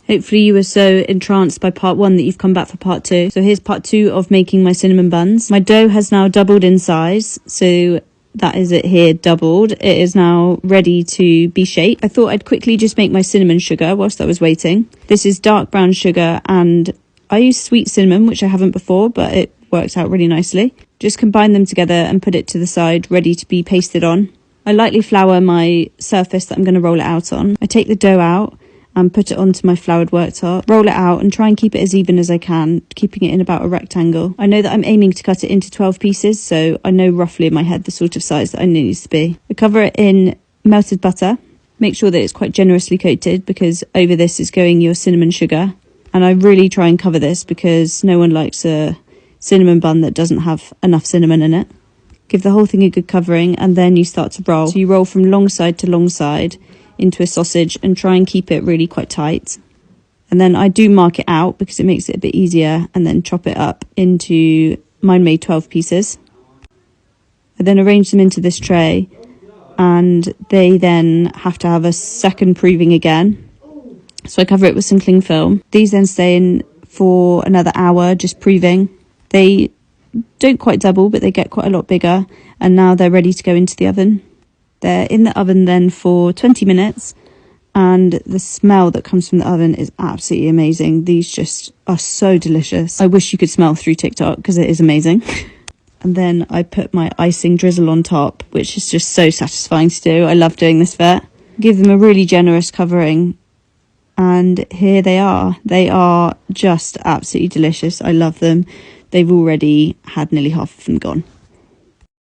Hopefully you were so entranced by part 1 that you've come back for part 2. So here's part 2 of making my cinnamon buns. My dough has now doubled in size, so that is it here, doubled. It is now ready to be shaped. I thought I'd quickly just make my cinnamon sugar whilst I was waiting. This is dark brown sugar, and I use sweet cinnamon, which I haven't before, but it works out really nicely. Just combine them together and put it to the side, ready to be pasted on. I lightly flour my surface that I'm going to roll it out on. I take the dough out and put it onto my floured worktop. Roll it out and try and keep it as even as I can, keeping it in about a rectangle. I know that I'm aiming to cut it into 12 pieces, so I know roughly in my head the sort of size that I need it to be. I cover it in melted butter. Make sure that it's quite generously coated, because over this is going your cinnamon sugar. And I really try and cover this because no one likes a cinnamon bun that doesn't have enough cinnamon in it. Give the whole thing a good covering, and then you start to roll. So you roll from long side to long side into a sausage and try and keep it really quite tight. And then I do mark it out because it makes it a bit easier, and then chop it up into, mine made 12 pieces. I then arrange them into this tray, and they then have to have a second proving again. So I cover it with some cling film. These then stay in for another hour, just proving. They don't quite double, but they get quite a lot bigger, and now they're ready to go into the oven. They're in the oven then for 20 minutes, and the smell that comes from the oven is absolutely amazing. These just are so delicious. I wish you could smell through TikTok because it is amazing. And then I put my icing drizzle on top, which is just so satisfying to do. I love doing this bit. Give them a really generous covering, and here they are. They are just absolutely delicious. I love them. They've already had nearly half of them gone.